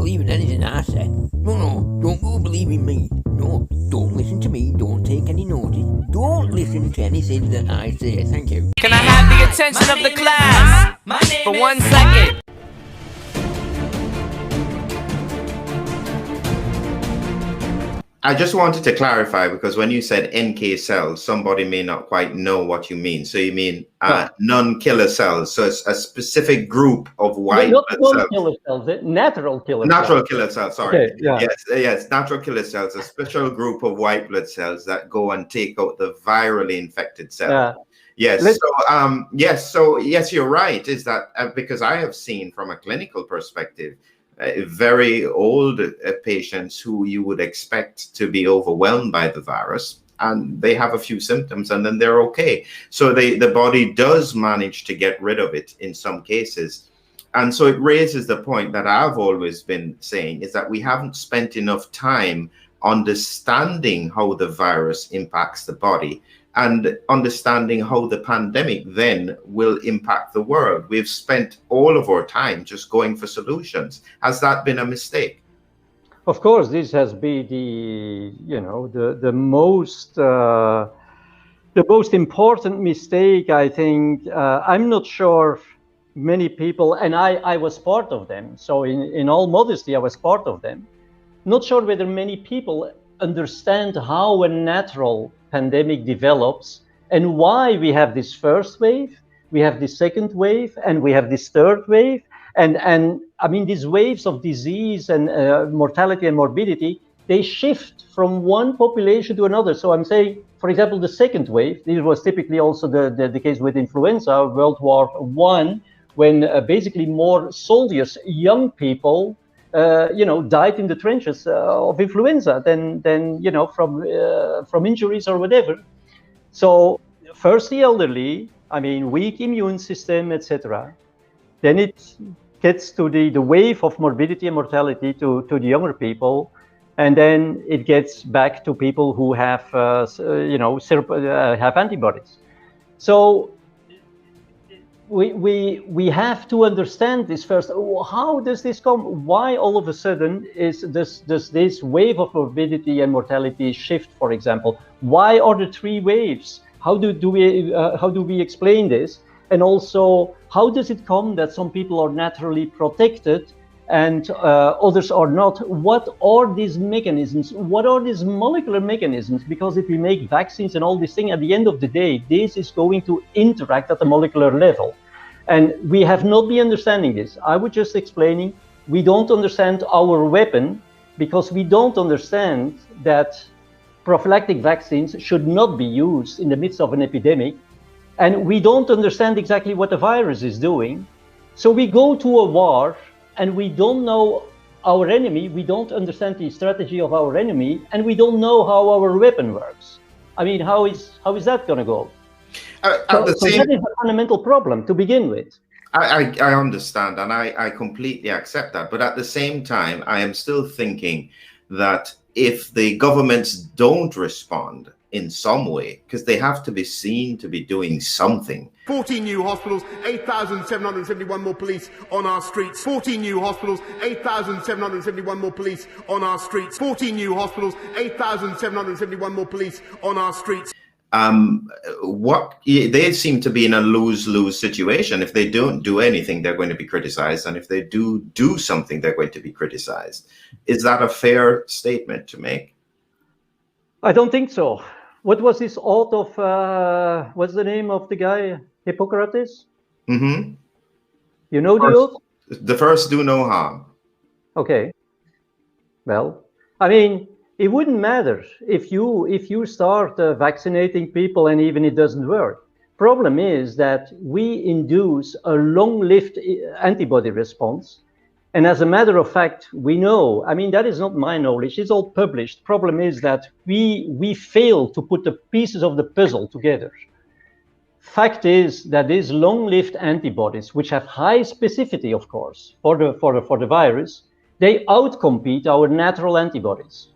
believe in anything I say. No, don't go believing me. No, don't listen to me. Don't take any notice. Don't listen to anything that I say. Thank you. Can I have the attention of the class for 1 second? I just wanted to clarify, because when you said NK cells, somebody may not quite know what you mean. So you mean non-killer cells. So it's a specific group of white not blood cells. Non-killer cells, natural killer Natural cells. killer cells, sorry. Okay, yeah. Yes, natural killer cells, a special group of white blood cells that go and take out the virally infected cells. Yeah. Yes, you're right, is that because I have seen from a clinical perspective, very old patients who you would expect to be overwhelmed by the virus, and they have a few symptoms and then they're okay. So the body does manage to get rid of it in some cases. And so it raises the point that I've always been saying, is that we haven't spent enough time understanding how the virus impacts the body and understanding how the pandemic then will impact the world. We've spent all of our time just going for solutions. Has that been a mistake? Of course, this has been the most important mistake, I think. I'm not sure many people, and I was part of them. So in all modesty, I was part of them. Not sure whether many people understand how a natural pandemic develops and why we have this first wave, we have this second wave, and we have this third wave. And I mean, these waves of disease and mortality and morbidity, they shift from one population to another. So I'm saying, for example, the second wave, this was typically also the case with influenza, World War I, when basically more soldiers, young people, died in the trenches of influenza than from injuries or whatever. So first the elderly, I mean, weak immune system, etc. Then it gets to the wave of morbidity and mortality to the younger people, and then it gets back to people who have have antibodies. So we have to understand this first. How does this come? Why all of a sudden does this wave of morbidity and mortality shift, for example? Why are the three waves? How do we explain this? And also, how does it come that some people are naturally protected and others are not? What are these mechanisms? What are these molecular mechanisms? Because if we make vaccines and all these things, at the end of the day, this is going to interact at the molecular level. And we have not been understanding this. I was just explaining, we don't understand our weapon because we don't understand that prophylactic vaccines should not be used in the midst of an epidemic. And we don't understand exactly what the virus is doing. So we go to a war and we don't know our enemy, we don't understand the strategy of our enemy, and we don't know how our weapon works. I mean, how is that going to go? So that is a fundamental problem to begin with. I understand, and I completely accept that. But at the same time, I am still thinking that if the governments don't respond in some way, because they have to be seen to be doing something. 14 new hospitals, 8,771 more police on our streets. 14 new hospitals, 8,771 more police on our streets. 14 new hospitals, 8,771 more police on our streets. They seem to be in a lose-lose situation. If they don't do anything, they're going to be criticized, and if they do something, they're going to be criticized. Is that a fair statement to make? I don't think so. What was this oath of, what's the name of the guy? Hippocrates? Mm-hmm. You know the oath? The first do no harm. Okay. Well, I mean, it wouldn't matter if you start vaccinating people and even it doesn't work. Problem is that we induce a long-lived antibody response. And as a matter of fact, we know, I mean, that is not my knowledge, it's all published. Problem is that we fail to put the pieces of the puzzle together. Fact is that these long-lived antibodies, which have high specificity, of course, for the virus, they outcompete our natural antibodies.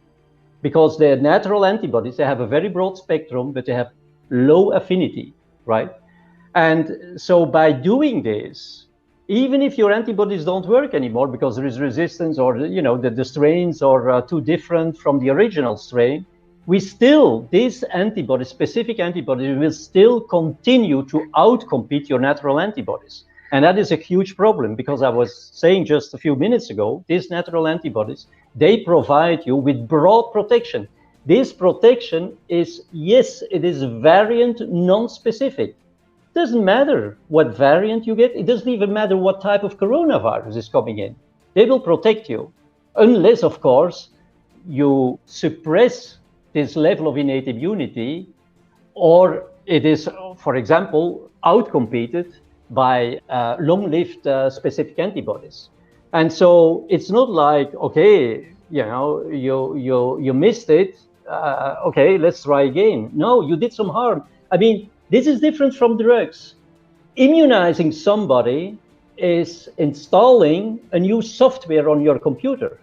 Because the natural antibodies, they have a very broad spectrum, but they have low affinity, right? And so by doing this, even if your antibodies don't work anymore because there is resistance, or the strains are too different from the original strain, these antibodies, specific antibodies, will still continue to outcompete your natural antibodies. And that is a huge problem, because I was saying just a few minutes ago, these natural antibodies, they provide you with broad protection. This protection is, yes, it is variant non-specific. Doesn't matter what variant you get. It doesn't even matter what type of coronavirus is coming in. They will protect you, unless, of course, you suppress this level of innate immunity, or it is, for example, outcompeted by long-lived specific antibodies. And so it's not like, okay, you missed it. Okay, let's try again. No, you did some harm. I mean, this is different from drugs. Immunizing somebody is installing a new software on your computer.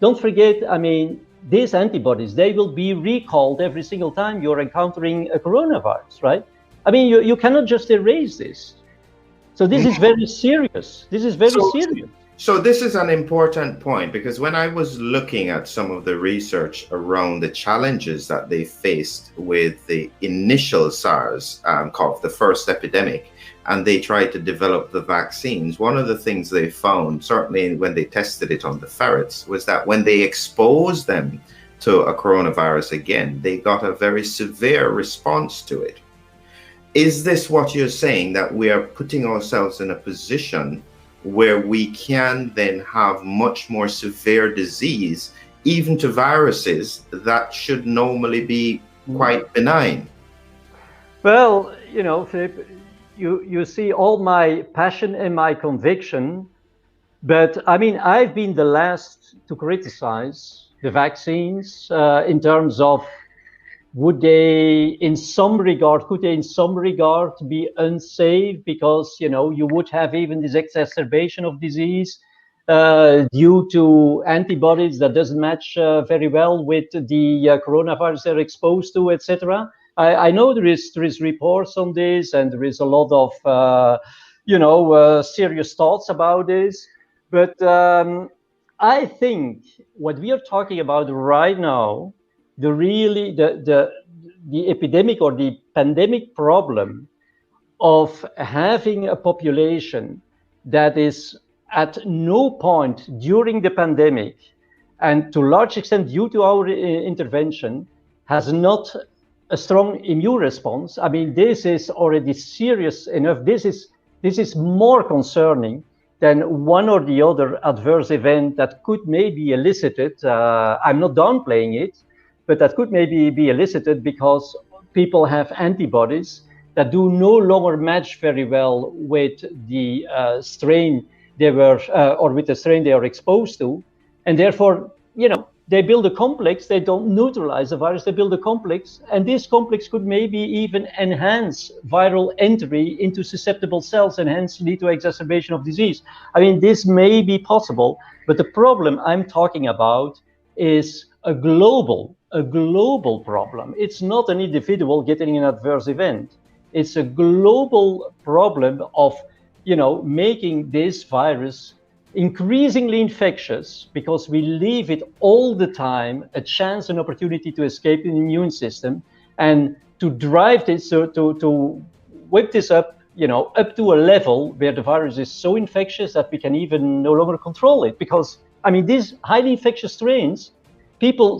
Don't forget, I mean, these antibodies, they will be recalled every single time you're encountering a coronavirus, right? I mean, you cannot just erase this. So this is very serious. This is very serious. So this is an important point, because when I was looking at some of the research around the challenges that they faced with the initial SARS-CoV, the first epidemic, and they tried to develop the vaccines, one of the things they found, certainly when they tested it on the ferrets, was that when they exposed them to a coronavirus again, they got a very severe response to it. Is this what you're saying, that we are putting ourselves in a position where we can then have much more severe disease, even to viruses that should normally be quite benign? Well, Philip, you see all my passion and my conviction, but I mean, I've been the last to criticize the vaccines in terms of could they in some regard be unsafe, because you would have even this exacerbation of disease due to antibodies that doesn't match very well with the coronavirus they're exposed to, etc. I know there is reports on this, and there is a lot of serious thoughts about this, but I think what we are talking about right now, the epidemic or the pandemic problem of having a population that is at no point during the pandemic, and to a large extent due to our intervention, has not a strong immune response. I mean, this is already serious enough. This is more concerning than one or the other adverse event that could maybe elicited. I'm not downplaying it, but that could maybe be elicited because people have antibodies that do no longer match very well with the strain they were, or with the strain they are exposed to, and therefore, they build a complex. They don't neutralize the virus. They build a complex, and this complex could maybe even enhance viral entry into susceptible cells, and hence lead to exacerbation of disease. I mean, this may be possible, but the problem I'm talking about is a global problem. It's not an individual getting an adverse event. It's a global problem of, making this virus increasingly infectious, because we leave it all the time a chance, an opportunity to escape the immune system, and to drive this, to whip this up, up to a level where the virus is so infectious that we can even no longer control it. Because, I mean, these highly infectious strains,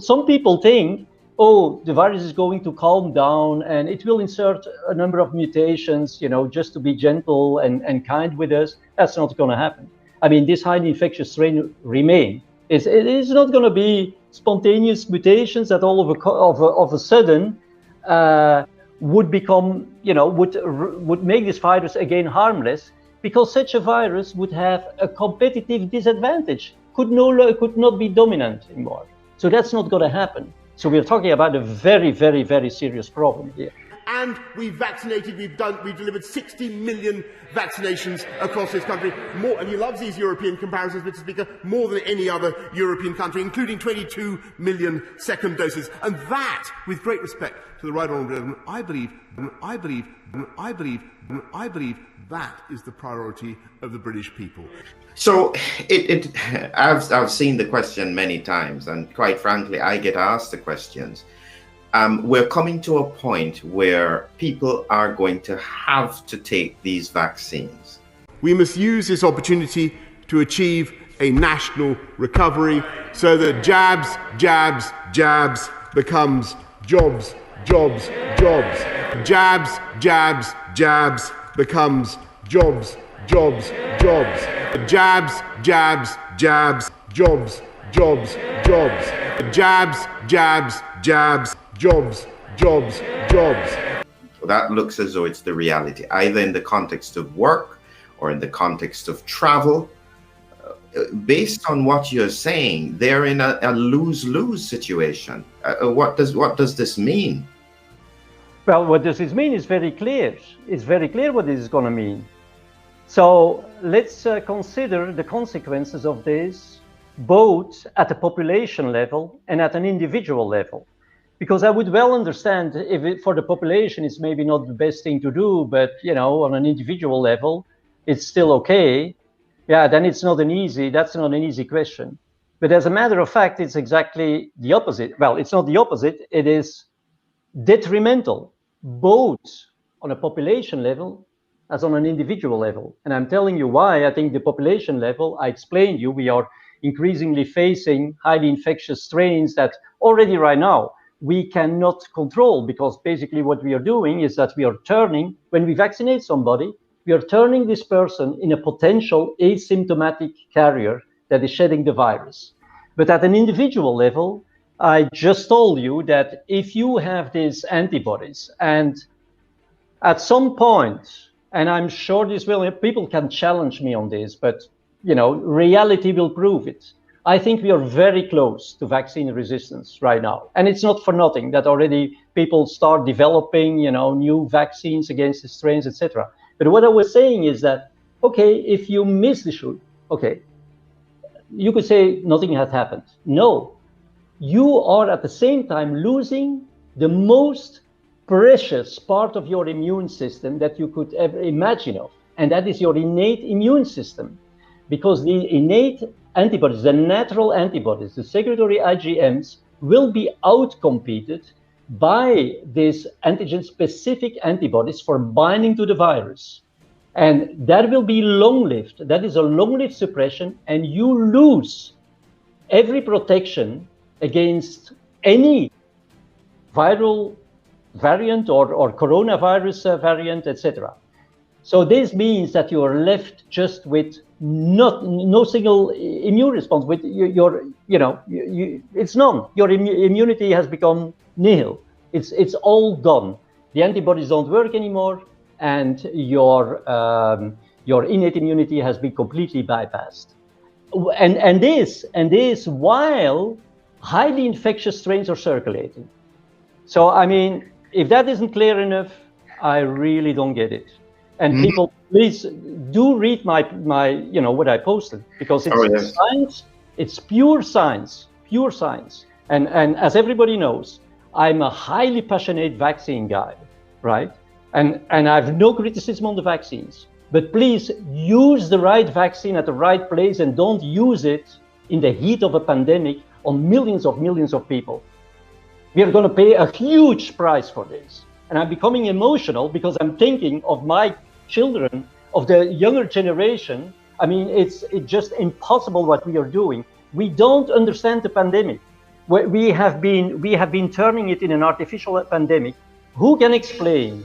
some people think, oh, the virus is going to calm down and it will insert a number of mutations, just to be gentle and kind with us. That's not going to happen. I mean, this highly infectious strain remain. It is not going to be spontaneous mutations that all of a sudden would become, would make this virus again harmless, because such a virus would have a competitive disadvantage, could not be dominant anymore. So that's not going to happen. So we're talking about a very, very, very serious problem here. and we've vaccinated, we've delivered 60 million vaccinations across this country. More, and he loves these European comparisons, Mr. Speaker, more than any other European country, including 22 million second doses. And that, with great respect to the Right Honourable Gentleman, I believe that is the priority of the British people. So I've seen the question many times, and quite frankly, I get asked the questions. We're coming to a point where people are going to have to take these vaccines. We must use this opportunity to achieve a national recovery so that jabs becomes jobs. Jabs becomes jobs. Jabs, jobs. Jobs. That looks as though it's the reality, either in the context of work or in the context of travel. Based on what you're saying, they're in a lose-lose situation. What does this mean? Well, what does this mean is very clear. It's very clear what this is going to mean. So let's consider the consequences of this, both at the population level and at an individual level. Because I would well understand if for the population it's maybe not the best thing to do, but on an individual level, it's still okay. Yeah, then that's not an easy question. But as a matter of fact, it's exactly the opposite. Well, it's not the opposite, it is detrimental, both on a population level as on an individual level. And I'm telling you why. I think the population level, I explained you, we are increasingly facing highly infectious strains that already right now we cannot control, because basically what we are doing is that we are turning, when we vaccinate somebody, we are turning this person in a potential asymptomatic carrier that is shedding the virus. But at an individual level, I just told you that if you have these antibodies, and at some point, and I'm sure people can challenge me on this, but reality will prove it. I think we are very close to vaccine resistance right now. And it's not for nothing that already people start developing, new vaccines against the strains, etc. But what I was saying is that, okay, if you miss the shoot, okay, you could say nothing has happened. No, you are at the same time losing the most precious part of your immune system that you could ever imagine of, and that is your innate immune system. Because the innate antibodies, the natural antibodies, the secretory IgMs, will be outcompeted by these antigen-specific antibodies for binding to the virus. And that will be long-lived. That is a long-lived suppression, and you lose every protection against any viral variant or coronavirus variant, etc. So this means that you are left just with no single immune response. With it's none. Your immunity has become nihil. It's all done. The antibodies don't work anymore, and your innate immunity has been completely bypassed. And this while highly infectious strains are circulating. So I mean, if that isn't clear enough, I really don't get it. And people, please do read my what I posted, because it's science. It's pure science. And as everybody knows, I'm a highly passionate vaccine guy, right? And I have no criticism on the vaccines. But please use the right vaccine at the right place, and don't use it in the heat of a pandemic on millions of people. We are going to pay a huge price for this. And I'm becoming emotional because I'm thinking of my children, of the younger generation. I mean, it's just impossible what we are doing. We don't understand the pandemic. We have been turning it in an artificial pandemic. Who can explain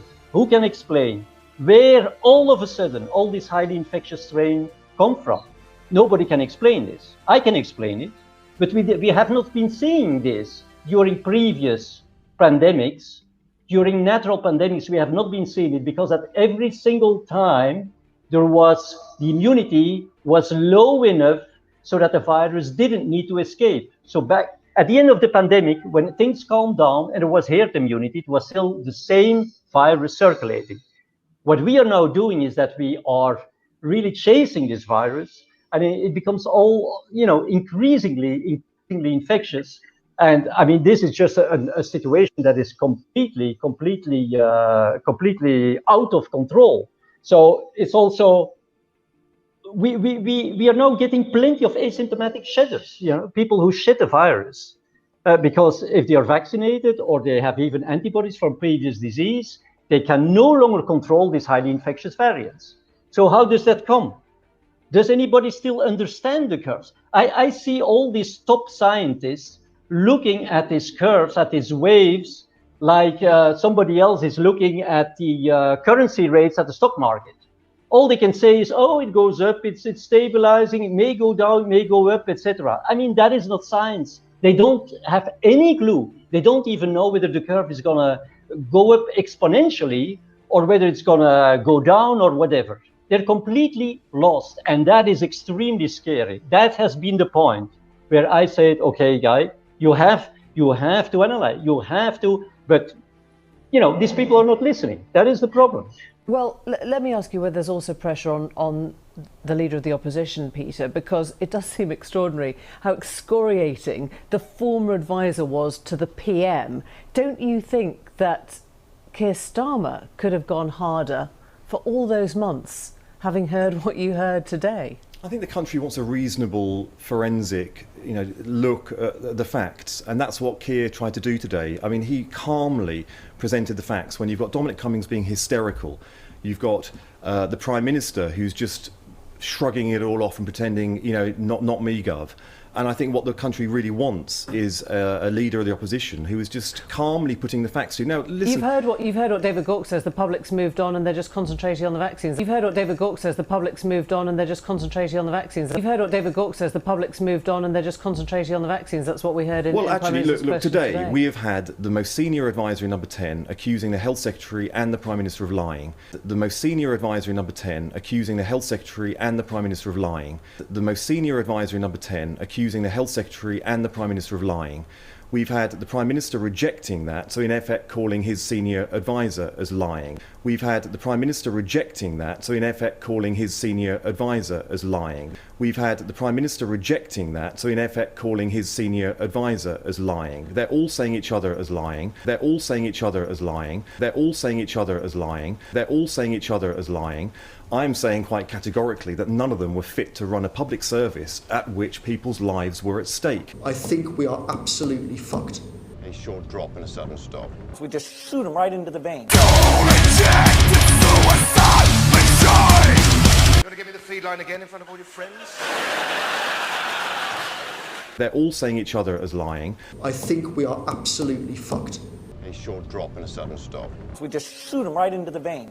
where all of a sudden all this highly infectious strain come from? Nobody can explain this. I can explain it, but we have not been seeing this during previous pandemics. During natural pandemics, we have not been seeing it, because at every single time the immunity was low enough so that the virus didn't need to escape. So back at the end of the pandemic, when things calmed down and there was herd immunity, it was still the same virus circulating. What we are now doing is that we are really chasing this virus, and it becomes all, increasingly infectious. And I mean, this is just a situation that is completely out of control. So it's also, we are now getting plenty of asymptomatic shedders, people who shed the virus, because if they are vaccinated or they have even antibodies from previous disease, they can no longer control these highly infectious variants. So how does that come? Does anybody still understand the curves? I see all these top scientists looking at these curves, at these waves, like somebody else is looking at the currency rates at the stock market. All they can say is, oh, it goes up, it's stabilizing, it may go down, it may go up, etc. I mean, that is not science. They don't have any clue. They don't even know whether the curve is going to go up exponentially or whether it's going to go down or whatever. They're completely lost, and that is extremely scary. That has been the point where I said, okay, guy, you have to analyze, you have to, but these people are not listening. That is the problem. Well, let me ask you whether there's also pressure on the leader of the opposition, Peter, because it does seem extraordinary how excoriating the former advisor was to the PM. Don't you think that Keir Starmer could have gone harder for all those months, having heard what you heard today? I think the country wants a reasonable forensic, look at the facts, and that's what Keir tried to do today. I mean, he calmly presented the facts when you've got Dominic Cummings being hysterical, you've got the Prime Minister who's just shrugging it all off and pretending, not me, Gov. And I think what the country really wants is a leader of the opposition who is just calmly putting the facts to. Now, listen. You've heard what David Gauke says. The public's moved on and they're just concentrating on the vaccines. You've heard what David Gauke says. The public's moved on and they're just concentrating on the vaccines. You've heard what David Gauke says. The public's moved on and they're just concentrating on the vaccines. That's what we heard in. Well, in actually, look. Today we have had the most senior advisory number 10 accusing the Health Secretary and the Prime Minister of lying. The most senior advisory number 10 accusing the Health Secretary and the Prime Minister of lying. The most senior advisory number 10 accusing the Health Secretary and the Prime Minister of lying. We've had the Prime Minister rejecting that, so in effect calling his senior advisor as lying. We've had the Prime Minister rejecting that, so in effect calling his senior advisor as lying. We've had the Prime Minister rejecting that, so in effect calling his senior advisor as lying. They're all saying each other as lying. They're all saying each other as lying. They're all saying each other as lying. They're all saying each other as lying. I'm saying quite categorically that none of them were fit to run a public service at which people's lives were at stake. I think we are absolutely fucked. A short drop and a sudden stop. We just shoot them right into the vein. You want to give me the feed line again in front of all your friends? They're all saying each other as lying. I think we are absolutely fucked. A short drop and a sudden stop. We just shoot them right into the vein.